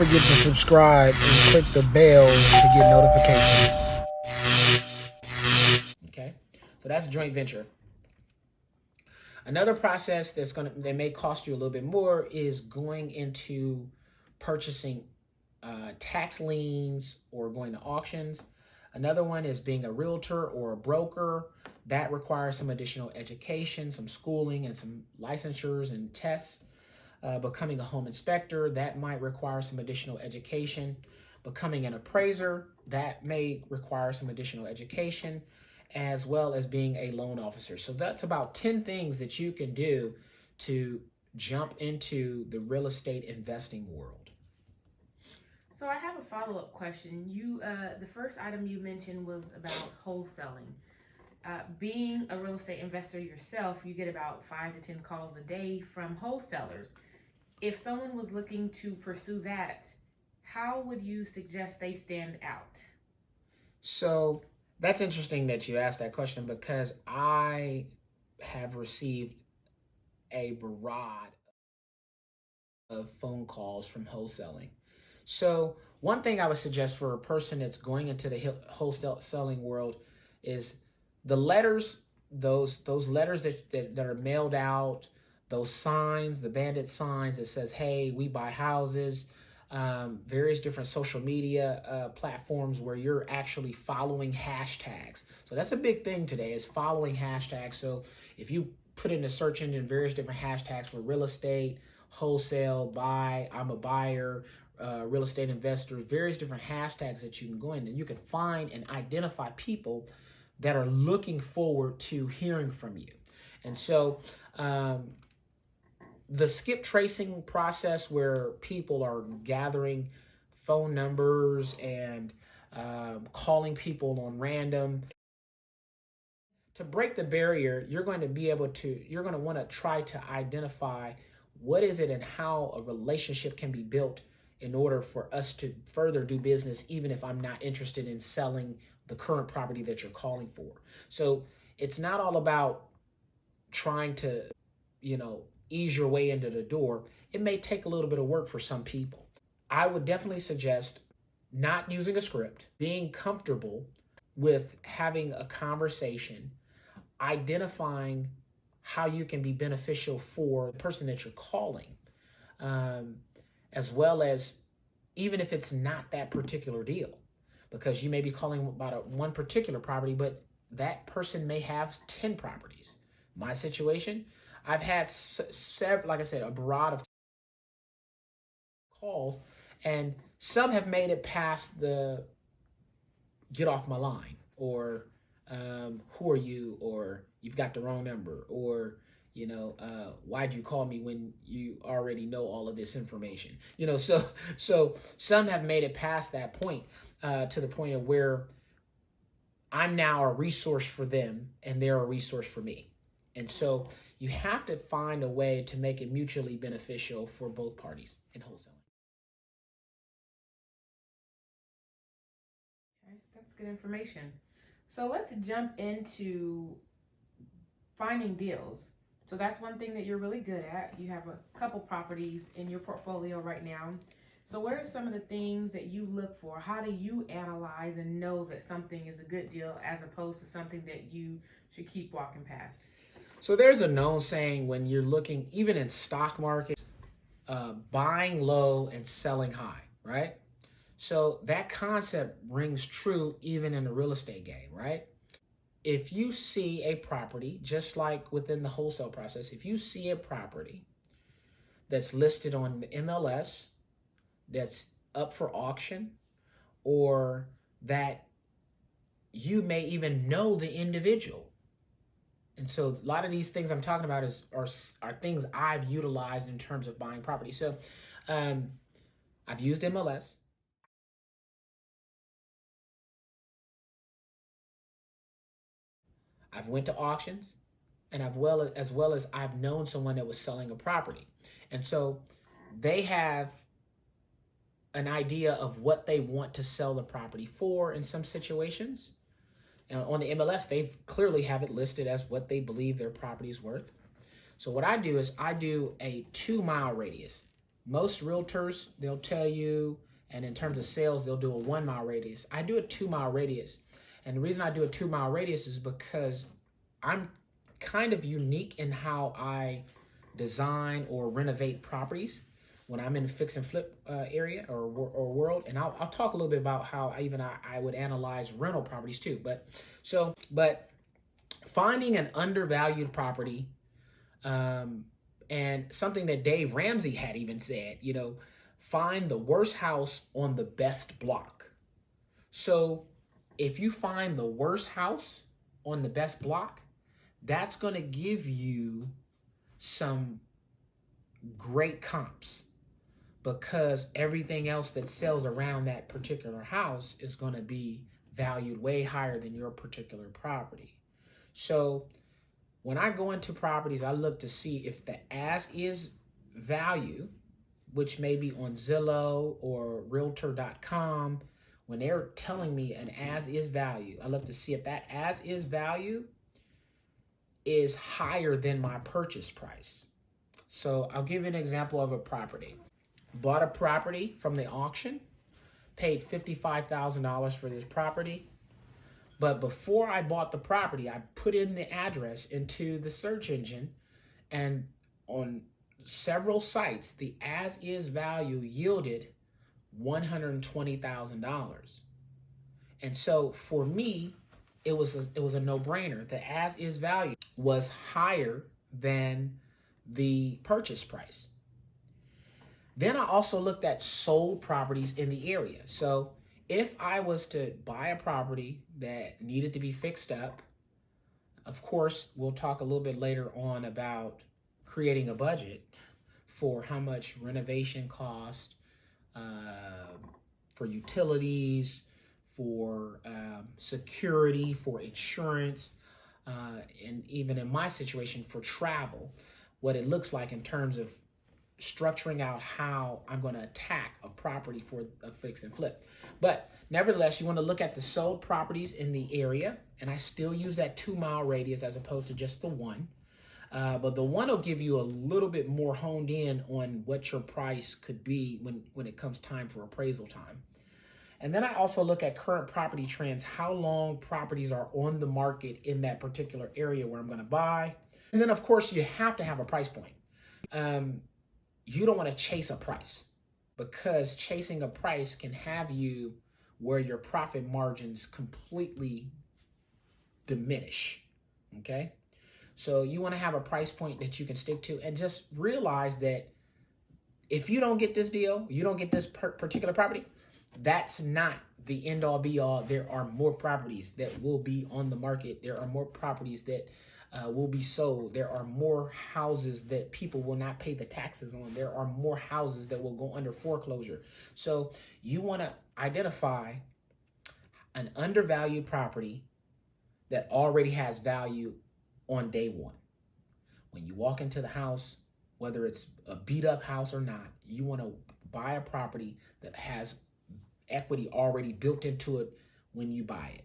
Forget to subscribe and click the bell to get notifications. Okay, so that's a joint venture. Another process that may cost you a little bit more is going into purchasing tax liens or going to auctions. Another one is being a realtor or a broker. That requires some additional education, some schooling, and some licensures and tests. Becoming a home inspector, that might require some additional education. Becoming an appraiser, that may require some additional education, as well as being a loan officer. So that's about 10 things that you can do to jump into the real estate investing world. So I have a follow-up question. The first item you mentioned was about wholesaling. Being a real estate investor yourself, you get about 5 to 10 calls a day from wholesalers. If someone was looking to pursue that, how would you suggest they stand out? So that's interesting that you asked that question, because I have received a barrage of phone calls from wholesaling. So one thing I would suggest for a person that's going into the wholesaling world is the letters, those letters that are mailed out, those signs, the bandit signs that says, hey, we buy houses, various different social media platforms where you're actually following hashtags. So that's a big thing today, is following hashtags. So if you put in a search engine various different hashtags for real estate, wholesale, buy, I'm a buyer, real estate investors, various different hashtags that you can go in, and you can find and identify people that are looking forward to hearing from you. And so the skip tracing process, where people are gathering phone numbers and calling people on random, to break the barrier, you're going to want to try to identify what is it and how a relationship can be built in order for us to further do business, even if I'm not interested in selling the current property that you're calling for. So it's not all about trying to, ease your way into the door. It may take a little bit of work for some people. I would definitely suggest not using a script, being comfortable with having a conversation, identifying how you can be beneficial for the person that you're calling, as well as, even if it's not that particular deal, because you may be calling about one particular property, but that person may have 10 properties. My situation, I've had several, like I said, a barrage of calls, and some have made it past the get off my line, or who are you, or you've got the wrong number, or why'd you call me when you already know all of this information? So some have made it past that point, to the point of where I'm now a resource for them and they're a resource for me. And so you have to find a way to make it mutually beneficial for both parties in wholesaling. Okay, that's good information. So let's jump into finding deals. So that's one thing that you're really good at. You have a couple properties in your portfolio right now. So what are some of the things that you look for? How do you analyze and know that something is a good deal as opposed to something that you should keep walking past? So there's a known saying when you're looking, even in stock markets, buying low and selling high, right? So that concept rings true even in the real estate game, right? If you see a property, just like within the wholesale process, if you see a property that's listed on the MLS, that's up for auction, or that you may even know the individual. And so a lot of these things I'm talking about are things I've utilized in terms of buying property. So I've used MLS. I've went to auctions, and as well as I've known someone that was selling a property. And so they have an idea of what they want to sell the property for in some situations. And on the MLS, they clearly have it listed as what they believe their property is worth. So what I do is I do a 2-mile radius most realtors, they'll tell you, and in terms of sales, they'll do a 1 mile radius. I do a 2 mile radius. And the reason I do a 2 mile radius is because I'm kind of unique in how I design or renovate properties when I'm in the fix and flip area or world. And I'll talk a little bit about how I would analyze rental properties too. But finding an undervalued property, and something that Dave Ramsey had even said, find the worst house on the best block. So if you find the worst house on the best block, that's going to give you some great comps, because everything else that sells around that particular house is going to be valued way higher than your particular property. So when I go into properties, I look to see if the as-is value, which may be on Zillow or Realtor.com, when they're telling me an as-is value, I look to see if that as-is value is higher than my purchase price. So I'll give you an example of a property. Bought a property from the auction, paid $55,000 for this property. But before I bought the property, I put in the address into the search engine, and on several sites, the as-is value yielded $120,000. And so for me, it was a no-brainer. The as-is value was higher than the purchase price. Then I also looked at sold properties in the area. So if I was to buy a property that needed to be fixed up, of course, we'll talk a little bit later on about creating a budget for how much renovation cost, for utilities, for security, for insurance, and even in my situation for travel, what it looks like in terms of structuring out how I'm going to attack a property for a fix and flip. But nevertheless, you want to look at the sold properties in the area, and I still use that 2 mile radius as opposed to just the 1. But the 1 will give you a little bit more honed in on what your price could be when it comes time for appraisal time. And then I also look at current property trends, how long properties are on the market in that particular area where I'm going to buy. And then, of course, you have to have a price point. You don't want to chase a price, because chasing a price can have you where your profit margins completely diminish, okay? So you want to have a price point that you can stick to, and just realize that if you don't get this deal, you don't get this particular property, that's not the end all be all. There are more properties that will be on the market. There are more properties that will be sold. There are more houses that people will not pay the taxes on. There are more houses that will go under foreclosure. So you want to identify an undervalued property that already has value on day one. When you walk into the house, whether it's a beat up house or not, you want to buy a property that has equity already built into it when you buy it.